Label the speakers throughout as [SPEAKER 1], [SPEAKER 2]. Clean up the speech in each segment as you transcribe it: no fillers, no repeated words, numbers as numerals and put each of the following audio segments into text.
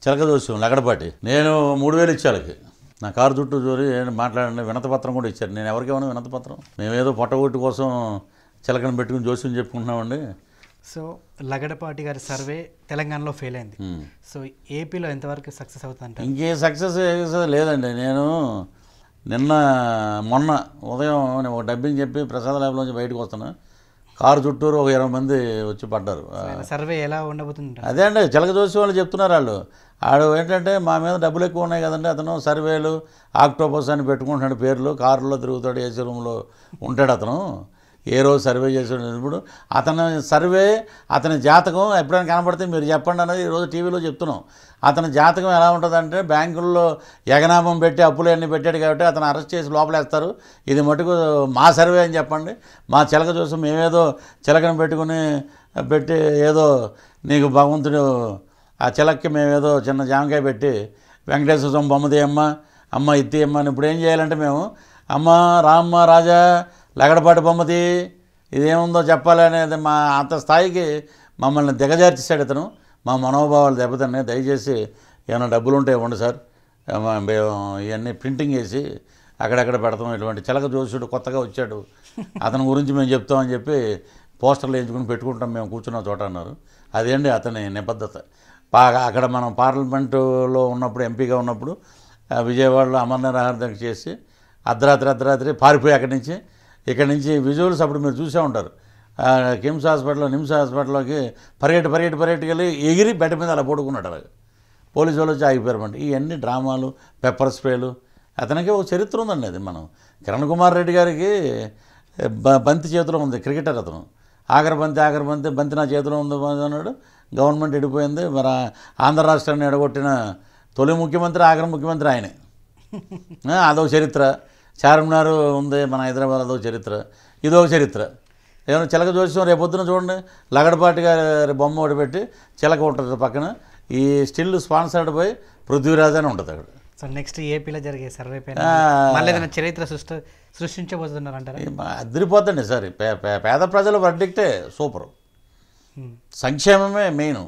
[SPEAKER 1] చిలక జోస్యం లగడపాటి. నేను 3000 ఇచ్చాలకి నా కారు చుట్టూ చూరి మాట్లాడండి. వినతపత్రం కూడా ఇచ్చారు. నేను ఎవరికి ఇవ్వను వినతపత్రం. మేమేదో పొట్టగొట్టు కోసం చిలకను పెట్టుకుని జోస్యం చెప్పుకుంటున్నామండి.
[SPEAKER 2] సో లగడపాటి గారి సర్వే తెలంగాణలో ఫెయిల్ అయింది. సో ఏపీలో ఎంతవరకు సక్సెస్ అవుతుందంటే?
[SPEAKER 1] ఇంకే సక్సెస్ లేదండి. నేను మొన్న ఉదయం నేను ఒక డబ్బింగ్ చెప్పి ప్రసాద్ ల్యాబ్లోంచి బయటకు వస్తాను. కారు చుట్టూరు ఒక 20 మంది వచ్చి పడ్డారు.
[SPEAKER 2] సర్వే ఎలా ఉండబోతుంది?
[SPEAKER 1] అదే అండి చిలక జోసి వాళ్ళు చెప్తున్నారు. ఆడు ఏంటంటే మా మీద డబ్బులు ఎక్కువ ఉన్నాయి కదండి, అతను సర్వేలు ఆక్టోపస్ అని పెట్టుకుంటున్నాడు పేర్లు, కారులో తిరుగుతాడు, ఏసీ రూమ్లో ఉంటాడు. అతను ఏ రోజు సర్వే చేసాడు. ఇప్పుడు అతని సర్వే అతని జాతకం ఎప్పుడైనా కనబడితే మీరు చెప్పండి అనేది ఈరోజు టీవీలో చెప్తున్నాం. అతని జాతకం ఎలా ఉంటుందంటే బ్యాంకుల్లో ఎగనామం పెట్టి అప్పులు అన్నీ పెట్టాడు కాబట్టి అతను అరెస్ట్ చేసి లోపలేస్తారు. ఇది మటుకు మా సర్వే అని చెప్పండి. మా చిలక చూసి మేమేదో చిలకను పెట్టి ఏదో నీకు భగవంతుడు ఆ చిలక్కి మేమేదో చిన్న జామకాయ పెట్టి వెంకటేశ్వర స్వామి బొమ్మ తీయమ్మ అమ్మ ఇత్తి అమ్మ అని ఇప్పుడు ఏం చేయాలంటే మేము అమ్మ రామ్మ రాజా లగడపాటి బొమ్మది ఇదేముందో చెప్పాలి అనేది మా అంత స్థాయికి మమ్మల్ని దిగజార్చేశాడు ఇతను. మా మనోభావాలు దెబ్బతిన్నాయి. దయచేసి ఏమైనా డబ్బులు ఉంటే ఇవ్వండి సార్, ఇవన్నీ ప్రింటింగ్ చేసి అక్కడెక్కడ పెడతాం. ఇటువంటి చిలక జోషుడు కొత్తగా వచ్చాడు, అతని గురించి మేము చెప్తామని చెప్పి పోస్టర్లు వేయించుకుని పెట్టుకుంటాం మేము కూర్చున్న చోట అన్నారు. అదేంటి అతని నిబద్ధత. అక్కడ మనం పార్లమెంటులో ఉన్నప్పుడు ఎంపీగా ఉన్నప్పుడు విజయవాడలో అమరనాథ చేసి అర్ధరాత్రి పారిపోయి ఇక్కడి నుంచి విజువల్స్ అప్పుడు మీరు చూసే ఉంటారు. నిమ్స్ హాస్పిటల్లోకి పరిగెట్టి వెళ్ళి ఎగిరి బెడ్ మీద అలా పడుకున్నాడు. అలాగే పోలీసు వాళ్ళు వచ్చి ఆగిపోయారన్నమాట. ఇవన్నీ డ్రామాలు, పెప్పర్ స్ప్రేలు. అతనికి ఒక చరిత్ర ఉందండి. అది మనం కిరణ్ కుమార్ రెడ్డి గారికి బంతి చేతిలో ఉంది, క్రికెటర్ అతను. ఆఖరి బంతి నా చేతిలో ఉంది అన్నాడు. గవర్నమెంట్ ఎడిపోయింది. మరి ఆంధ్ర రాష్ట్రాన్ని ఎడగొట్టిన తొలి ముఖ్యమంత్రి ఆఖరి ముఖ్యమంత్రి ఆయనే. అదొక చరిత్ర. చార్మినార్ ఉంది మన హైదరాబాద్, అదొక చరిత్ర. ఇదొక చరిత్ర. ఏమైనా చిలక జోస్యం రేపొద్దున చూడండి లగడపాటి గారి బొమ్మ ఒకటి పెట్టి చిలక ఉంటుంది పక్కన. ఈ స్టిల్ స్పాన్సర్డ్ బై పృథ్వీరాజ్ అని ఉంటుంది అక్కడ.
[SPEAKER 2] సో నెక్స్ట్ ఏపీలో జరిగే సర్వే పైన మళ్ళీ ఏదైనా చరిత్ర సృష్టించబోతున్నారు అంటారా?
[SPEAKER 1] అదిరిపోద్దండి సార్. పేద ప్రజల వర్డిక్టే సూపరు. సంక్షేమమే మెయిన్.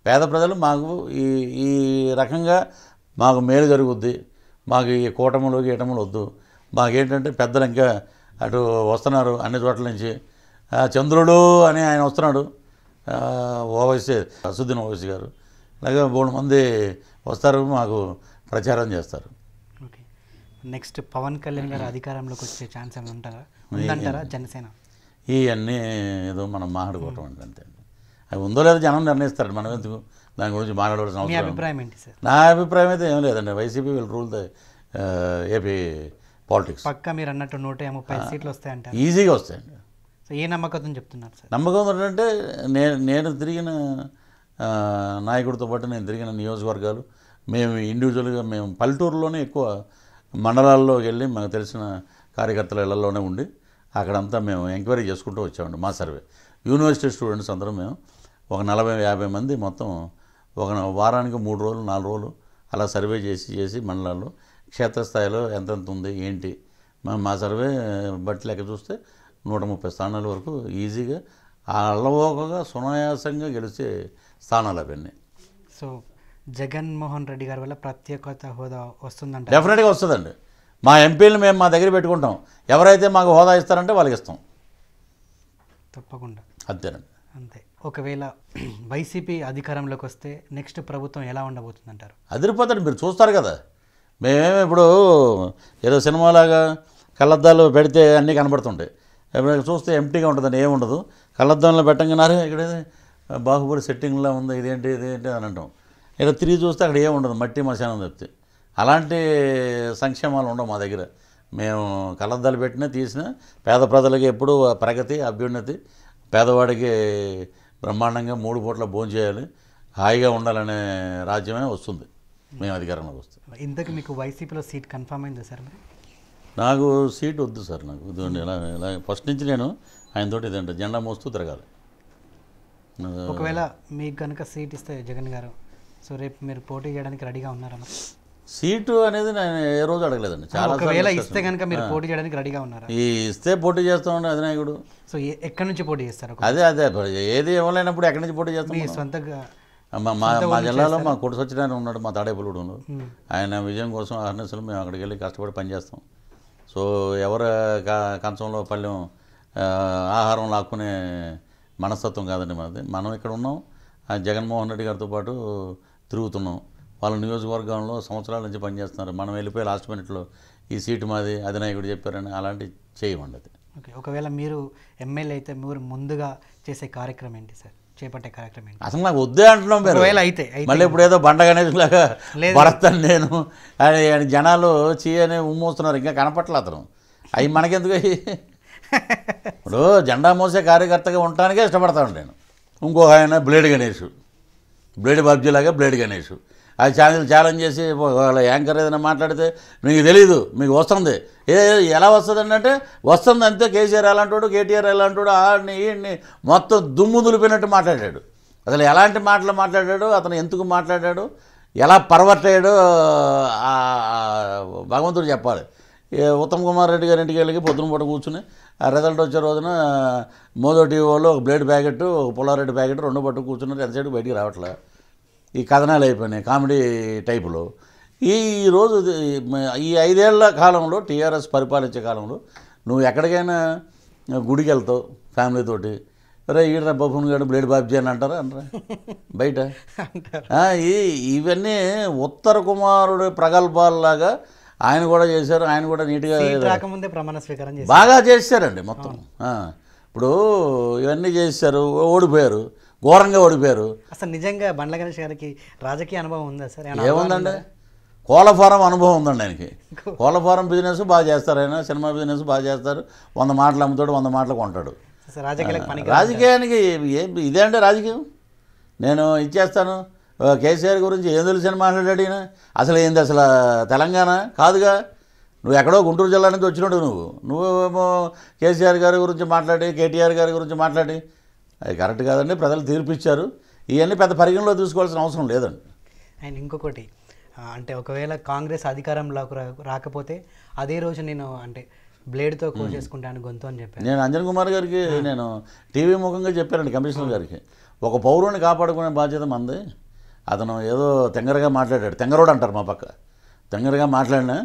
[SPEAKER 1] పేద ప్రజలు మాకు ఈ రకంగా మాకు మేలు జరుగుద్ది. మాకు ఈ కూటములు గీటములు వద్దు. మాకేంటంటే పెద్దలు ఇంకా అటు వస్తున్నారు అన్ని చోట్ల నుంచి. చంద్రుడు అని ఆయన వస్తున్నాడు, ఓవైసీ అసదుద్దీన్ ఓవైసీ గారు. అలాగే 3 మంది వస్తారు, మాకు ప్రచారం చేస్తారు.
[SPEAKER 2] ఓకే, నెక్స్ట్ పవన్ కళ్యాణ్ గారు అధికారంలోకి వచ్చే ఛాన్స్ ఏమైనా ఉందంటారా? జనసేన
[SPEAKER 1] ఇవన్నీ ఏదో మనం మాట్లాడుకోవటం అంటే అంతే. అవి ఉందో లేదో జనం నిర్ణయిస్తారు, మనం ఎందుకు దాని గురించి మాట్లాడవలసిన అవసరం.
[SPEAKER 2] అభిప్రాయం ఏంటి సార్?
[SPEAKER 1] నా అభిప్రాయం అయితే ఏం లేదండి. YCP will rule the AP politics.
[SPEAKER 2] పక్కా మీరు అన్నట్టు 130 సీట్లు వస్తాయంటారు?
[SPEAKER 1] ఈజీగా వస్తాయండి.
[SPEAKER 2] సో ఏ నమ్మకంతో చెప్తున్నారు సార్?
[SPEAKER 1] నమ్మకం ఏంటంటే నేను తిరిగిన నాయకుడితో పాటు నేను తిరిగిన నియోజకవర్గాలు, మేము ఇండివిజువల్గా మేము పల్లెటూరులోనే ఎక్కువ మండలాల్లోకి వెళ్ళి మాకు తెలిసిన కార్యకర్తల ఇళ్లలోనే ఉండి అక్కడంతా మేము ఎంక్వైరీ చేసుకుంటూ వచ్చామండి. మా సర్వే యూనివర్సిటీ స్టూడెంట్స్ అందరం మేము ఒక 40-50 మంది మొత్తం ఒక వారానికి 3 రోజులు 4 రోజులు అలా సర్వే చేసి మండలాల్లో క్షేత్రస్థాయిలో ఎంతెంత ఉంది ఏంటి మా సర్వే బట్టి లెక్క చూస్తే 130 స్థానాల వరకు ఈజీగా అలవోకగా సునాయాసంగా గెలిచే స్థానాలు అవన్నీ.
[SPEAKER 2] సో జగన్మోహన్ రెడ్డి గారి వల్ల ప్రత్యేకత హోదా వస్తుందంటే?
[SPEAKER 1] డెఫినెట్గా వస్తుందండి. మా ఎంపీలు మేము మా దగ్గర పెట్టుకుంటాం. ఎవరైతే మాకు హోదా ఇస్తారంటే వాళ్ళకి ఇస్తాం
[SPEAKER 2] తప్పకుండా.
[SPEAKER 1] అంతేనండి.
[SPEAKER 2] అంతే. ఒకవేళ వైసీపీ అధికారంలోకి వస్తే నెక్స్ట్ ప్రభుత్వం ఎలా ఉండబోతుంది అంటారు?
[SPEAKER 1] అదిరిపోతాడు, మీరు చూస్తారు కదా. మేమేమి ఇప్పుడు ఏదో సినిమాలాగా కళ్ళద్దాలు పెడితే అన్నీ కనబడుతుంటాయి. ఎప్పుడైనా చూస్తే ఎంటీగా ఉంటుందండి, ఏముండదు. కళ్ళద్దంలో పెట్టంగానే ఇక్కడ బాహుబలి సెట్టింగ్లా ఉంది, ఇదేంటి అని అంటాం. ఇలా తిరిగి చూస్తే అక్కడ ఏముండదు, మట్టి మశానం చెప్తే. అలాంటి సంక్షేమాలు ఉండవు మా దగ్గర. మేము కళ్ళద్దాలు పెట్టినా తీసినా పేద ప్రజలకి ఎప్పుడూ ప్రగతి, అభ్యున్నతి, పేదవాడికి బ్రహ్మాండంగా 3 పూట్ల భోజనం చేయాలి, హాయిగా ఉండాలనే రాజ్యమే వస్తుంది మేము అధికారంలోకి వస్తాం.
[SPEAKER 2] ఇంతకు మీకు వైసీపీలో సీట్ కన్ఫర్మ్ అయిందా సార్? మరి
[SPEAKER 1] నాకు సీట్ వద్దు సార్. నాకు ఇదిగోండి ఇలా ఫస్ట్ నుంచి నేను ఆయనతోటి ఇదంటే జెండా మోస్తూ తిరగాలి.
[SPEAKER 2] ఒకవేళ మీకు కనుక సీట్ ఇస్తే జగన్ గారు, సో రేపు మీరు పోటీ చేయడానికి రెడీగా ఉన్నారా? మరి
[SPEAKER 1] సీటు అనేది నేను ఏ రోజు అడగలేదండి. చాలా
[SPEAKER 2] ఒకవేళ ఇస్తే కనుక మీరు పోటీ చేయడానికి రెడీగా ఉన్నారా?
[SPEAKER 1] ఇస్తే పోటీ చేస్తామండి అధినాయకుడు.
[SPEAKER 2] సో ఎక్కడి నుంచి పోటీ చేస్తారు?
[SPEAKER 1] అదే ఏది ఇవ్వలేనప్పుడు ఎక్కడి నుంచి పోటీ చేస్తాం?
[SPEAKER 2] మీ సొంతగా
[SPEAKER 1] మా జిల్లాలో మా కొడు సత్యనారాయణ ఉన్నాడు, మా తాడేపల్లిగూడెంలో. ఆయన విజయం కోసం అహర్నిశలు మేము అక్కడికి వెళ్ళి కష్టపడి పనిచేస్తాం. సో ఎవరి కంచంలో పళ్ళెం ఆహారం లాక్కునే మనస్తత్వం కాదండి మనది. మనం ఇక్కడ ఉన్నాం, జగన్మోహన్ రెడ్డి గారితో పాటు తిరుగుతున్నాం. వాళ్ళ నియోజకవర్గంలో సంవత్సరాల నుంచి పనిచేస్తున్నారు. మనం వెళ్ళిపోయి లాస్ట్ మినిట్లో ఈ సీటు మాది అధినాయకుడు చెప్పారని అలాంటివి చేయమండి. అది
[SPEAKER 2] ఓకే. ఒకవేళ మీరు ఎమ్మెల్యే అయితే మీరు ముందుగా చేసే కార్యక్రమం ఏంటి సార్, చేపట్టే కార్యక్రమం ఏంటి?
[SPEAKER 1] అసలు నాకు వద్దే అంటున్నాం మీరు.
[SPEAKER 2] ఒకవేళ అయితే
[SPEAKER 1] మళ్ళీ ఇప్పుడు ఏదో బండ గణేష్ లాగా భరతాను నేను అని జనాలు అని ఉమ్మూస్తున్నారు, ఇంకా కనపట్ల అతను. అవి మనకెందుకు? ఇప్పుడు జెండా మోసే కార్యకర్తగా ఉండటానికే ఇష్టపడతాను నేను. ఇంకొక ఆయన బ్లేడ్ గణేష్, బ్లేడ్ బాబ్జీలాగా బ్లేడ్ గణేష్. అది ఛాలెంజ్ చేసి వాళ్ళ యాంకర్ ఏదైనా మాట్లాడితే మీకు తెలీదు, మీకు వస్తుంది. ఎలా వస్తుంది అంటే వస్తుంది అంతే. కేసీఆర్ ఎలాంటి కేటీఆర్ ఎలాంటి ఆడిని ఈడిని మొత్తం దుమ్ము దులిపినట్టు మాట్లాడాడు. అసలు ఎలాంటి మాటలు మాట్లాడాడు, అతను ఎందుకు మాట్లాడాడు, ఎలా పర్వర్ట్ అయ్యాడో భగవంతుడు చెప్పాలి. ఉత్తమ్ కుమార్ రెడ్డి గారి ఇంటికి వెళ్ళి పొద్దున పూట కూర్చుని ఆ రిజల్ట్ వచ్చే రోజున మోదో టీవీ వాళ్ళు ఒక బ్లేడ్ ప్యాకెట్, ఒక పుల్లారెడ్డి ప్యాకెట్ రెండు పట్టు కూర్చున్నారు. ఎంతసేపు బయటికి రావట్లే. ఈ కథనాలు అయిపోయినాయి కామెడీ టైపులో. ఈరోజు ఈ 5 ఏళ్ల కాలంలో టీఆర్ఎస్ పరిపాలించే కాలంలో నువ్వు ఎక్కడికైనా గుడికి వెళ్తావు ఫ్యామిలీతోటి, రే ఈడరా బఫూన్ గారు బ్లేడ్ బాబ్జీ అని అంటారా బయట. ఇవన్నీ ఉత్తర కుమారుడు ప్రగల్భాలలాగా ఆయన కూడా చేశారు. ఆయన కూడా నీట్గా
[SPEAKER 2] రాకముందే ప్రమాణ స్వీకారం
[SPEAKER 1] బాగా చేశారండి మొత్తం. ఇప్పుడు ఇవన్నీ చేశారు, ఓడిపోయారు, ఘోరంగా ఓడిపోయారు.
[SPEAKER 2] అసలు నిజంగా బండ్ల గణేష్ గారికి రాజకీయ అనుభవం ఉందా సార్?
[SPEAKER 1] ఏముందండి, కోళ్ళ ఫారం అనుభవం ఉందండి ఆయనకి. కోళ్ళ ఫారం బిజినెస్ బాగా చేస్తారు, ఆయన సినిమా బిజినెస్ బాగా చేస్తారు. 100 మాటలు అమ్ముతాడు, 100 మాటలు కొంటాడు. రాజకీయానికి ఇదే అంటే రాజకీయం. నేను ఇచ్చేస్తాను. కేసీఆర్ గురించి ఏం తెలిసిన మాట్లాడాడు ఈయన. అసలు ఏంది, అసలు తెలంగాణ కాదుగా. నువ్వు ఎక్కడో గుంటూరు జిల్లా నుంచి వచ్చినాడు. నువ్వేమో కేసీఆర్ గారి గురించి మాట్లాడి, కేటీఆర్ గారి గురించి మాట్లాడి, అది కరెక్ట్ కాదండి. ప్రజలు తీర్పిచ్చారు. ఇవన్నీ పెద్ద పరిగణలో తీసుకోవాల్సిన అవసరం లేదండి.
[SPEAKER 2] అండ్ ఇంకొకటి అంటే ఒకవేళ కాంగ్రెస్ అధికారంలోకి రాకపోతే అదే రోజు నేను అంటే బ్లేడ్తో కోసేసుకుంటాను గొంతు అని చెప్పాను.
[SPEAKER 1] నేను అంజన్ కుమార్ గారికి నేను టీవీ ముఖంగా చెప్పానండి, కమిషనర్ గారికి. ఒక పౌరుని కాపాడుకునే బాధ్యత మంది. అతను ఏదో తెంగరగా మాట్లాడాడు. తెంగరోడు అంటారు మా పక్క. తెంగరగా మాట్లాడినా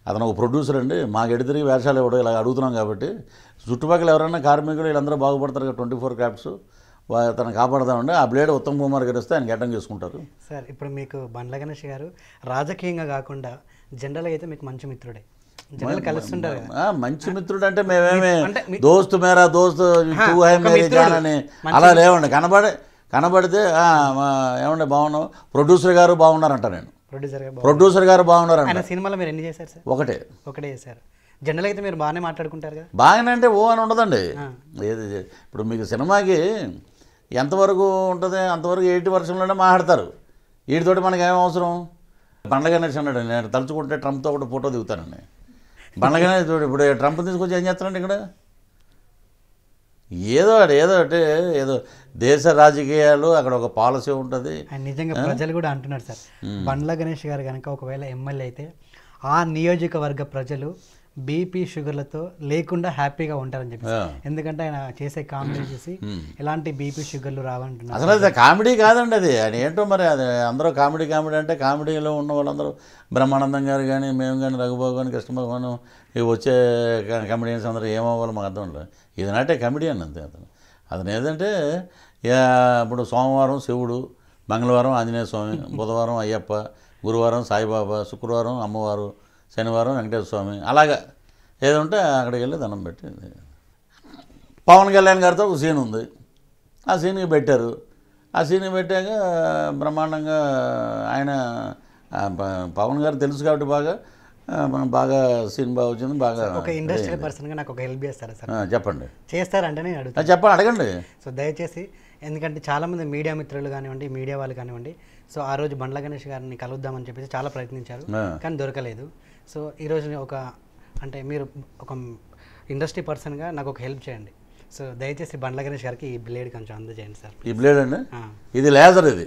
[SPEAKER 1] అతను ఒక ప్రొడ్యూసర్ అండి. మాకు ఎడితిరిగి వేషాలు ఇవ్వడం ఇలా అడుగుతున్నాం కాబట్టి చుట్టుపక్కల ఎవరైనా కార్మికులు వీళ్ళందరూ బాగుపడతారు కదా, 24 క్రాఫ్ట్స్ తను కాపాడదామండి. ఆ బ్లేడ్ ఉత్తమ్ కుమార్ గారు వస్తే ఆయన గడ్డం చేసుకుంటారు.
[SPEAKER 2] సార్ ఇప్పుడు మీకు బండ్ల గణేష్ గారు రాజకీయంగా కాకుండా జనరల్గా అయితే మీకు మంచి మిత్రుడే, జనరల్ కలుస్తుంటారు.
[SPEAKER 1] మంచి మిత్రుడు అంటే మేమేమి దోస్తు మేరా దోస్తు తూ హై మేరీ జాన్ అని అలా లేవండి. కనబడితే ఏమండి బాగున్నావు, ప్రొడ్యూసర్ గారు బాగున్నారంట. నేను ప్రొడ్యూసర్ గారు బాగున్నారంట.
[SPEAKER 2] సినిమాలో మీరు ఎన్ని చేశారు సార్? ఒకటే చేశారు. జనరల్ అయితే మీరు బాగానే మాట్లాడుకుంటారు కదా.
[SPEAKER 1] బాగానే అంటే ఓ అని ఉండదండి. ఏది ఇప్పుడు మీకు సినిమాకి ఎంతవరకు ఉంటుంది అంతవరకు 80%లోనే మాట్లాడతారు. వీటితోటి మనకి ఏం అవసరం. బండ్ల గణేష్ అన్నాడు, నేను తలుచుకుంటే ట్రంప్తో ఒకటి ఫోటో దిగుతానండి. బండ్ల గణేష్ ఇప్పుడు ట్రంప్ తీసుకొచ్చి ఏం చేస్తానండి ఇక్కడ? ఏదో దేశ రాజకీయాలు, అక్కడ ఒక పాలసీ ఉంటుంది.
[SPEAKER 2] నిజంగా ప్రజలు కూడా అంటున్నారు సార్, బండ్ల గణేష్ గారు కనుక ఒకవేళ ఎమ్మెల్యే అయితే ఆ నియోజకవర్గ ప్రజలు బీపీ షుగర్లతో లేకుండా హ్యాపీగా ఉంటారని చెప్పి. ఎందుకంటే ఆయన చేసే కామెడీ చూసి ఎలాంటి బీపీ షుగర్లు రావంటున్నారు.
[SPEAKER 1] అసలు అది కామెడీ కాదండి, అది ఆయన ఏంటో మరి. అది అందరూ కామెడీ అంటే కామెడీలో ఉన్న వాళ్ళందరూ బ్రహ్మానందం గారు కానీ, మేము కానీ, రఘుబాబు కానీ, కృష్ణ భగవాను, ఇవి వచ్చే కామెడియన్స్ అందరూ ఏమవ్వాలి మాకు అర్థం ఉండదు. ఇది నాటే కామెడియన్ అంతే. అతను ఏదంటే ఇప్పుడు సోమవారం శివుడు, మంగళవారం ఆంజనేయ స్వామి, బుధవారం అయ్యప్ప, గురువారం సాయిబాబా, శుక్రవారం అమ్మవారు, శనివారం వెంకటేశ్వర స్వామి, అలాగా ఏదంటే అక్కడికి వెళ్ళి దండం పెట్టింది. పవన్ కళ్యాణ్ గారితో ఒక సీన్ ఉంది. ఆ సీన్కి పెట్టారు. ఆ సీన్కి పెట్టాక బ్రహ్మాండంగా ఆయన పవన్ గారు తెలుసు కాబట్టి బాగా సీన్ బాగా వచ్చింది. బాగా
[SPEAKER 2] ఒక ఇండస్ట్రియల్ పర్సన్గా నాకు ఒక హెల్ప్ చేస్తారా సార్?
[SPEAKER 1] చెప్పండి.
[SPEAKER 2] చేస్తారంటే నేను అడుగుతాను.
[SPEAKER 1] చెప్పండి, అడగండి.
[SPEAKER 2] సో దయచేసి, ఎందుకంటే చాలామంది మీడియా మిత్రులు కానివ్వండి, మీడియా వాళ్ళు కానివ్వండి, సో ఆ రోజు బండ్ల గణేష్ గారిని కలుద్దామని చెప్పేసి చాలా ప్రయత్నించారు, కానీ దొరకలేదు. సో ఈరోజు అంటే మీరు ఒక ఇండస్ట్రీ పర్సన్గా నాకు ఒక హెల్ప్ చేయండి. సో దయచేసి బండ్ల గణేష్ గారికి ఈ బ్లేడ్ కొంచెం అందజేయండి సార్.
[SPEAKER 1] ఈ బ్లేడ్ అండి, ఇది లేజర్. ఇది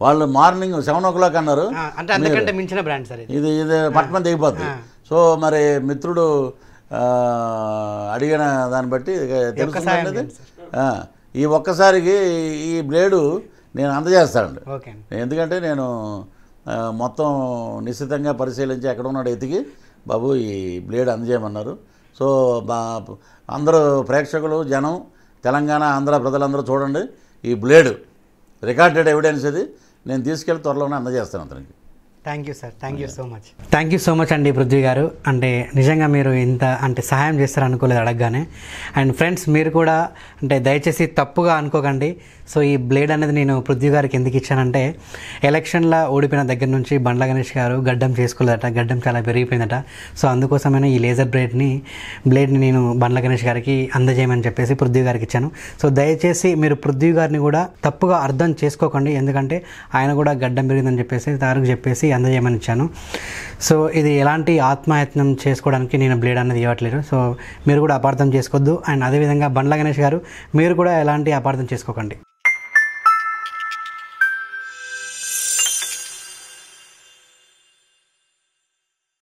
[SPEAKER 1] వాళ్ళు మార్నింగ్ 7 o'clock అన్నారు.
[SPEAKER 2] అంటే అంతకంటే మించిన బ్రాండ్ సార్ ఇది.
[SPEAKER 1] పట్టణం దిగిపోతుంది. సో మరి మిత్రుడు అడిగిన దాన్ని బట్టి తెలుసుకున్నది. ఈ ఒక్కసారికి ఈ బ్లేడు నేను అందజేస్తానండి.
[SPEAKER 2] ఓకే అండి.
[SPEAKER 1] ఎందుకంటే నేను మొత్తం నిశ్చితంగా పరిశీలించి ఎక్కడ ఉన్నాడు ఎతికి బాబు ఈ బ్లేడ్ అందజేయమన్నారు. సో అందరూ ప్రేక్షకులు, జనం, తెలంగాణ, ఆంధ్ర ప్రజలందరూ చూడండి ఈ బ్లేడ్ రికార్డెడ్ ఎవిడెన్స్. ఇది నేను తీసుకెళ్ళి త్వరలోనే అందజేస్తాను అతనికి.
[SPEAKER 2] Thank you sir, thank you so much. Thank you so much అండి పృథ్వీ గారు. అంటే నిజంగా మీరు ఇంత అంటే సహాయం చేస్తారు అనుకోలేదు అడగగానే. అండ్ ఫ్రెండ్స్, మీరు కూడా అంటే దయచేసి తప్పుగా అనుకోకండి. సో ఈ బ్లేడ్ అనేది నేను పృథ్వీ గారికి ఎందుకు ఇచ్చానంటే, ఎలక్షన్లో ఓడిపోయిన దగ్గర నుంచి బండ్ల గణేష్ గారు గడ్డం చేసుకోలేదట, గడ్డం చాలా పెరిగిపోయిందట. సో అందుకోసమైనా ఈ లేజర్ బ్లేడ్ని నేను బండ్ల గణేష్ గారికి అందజేయమని చెప్పేసి పృథ్వీ గారికి ఇచ్చాను. సో దయచేసి మీరు పృథ్వీ గారిని కూడా తప్పుగా అర్థం చేసుకోకండి, ఎందుకంటే ఆయన కూడా గడ్డం పెరిగిందని చెప్పేసి తారుకు చెప్పేసి అందజేయమని ఇచ్చాను. సో ఇది ఎలాంటి ఆత్మయత్నం చేసుకోవడానికి నేను బ్లేడ్ అనేది ఇవ్వట్లేదు. సో మీరు కూడా అపార్థం చేసుకోవద్దు. అండ్ అదేవిధంగా బండ్ల గణేష్ గారు, మీరు కూడా ఎలాంటి అపార్థం చేసుకోకండి.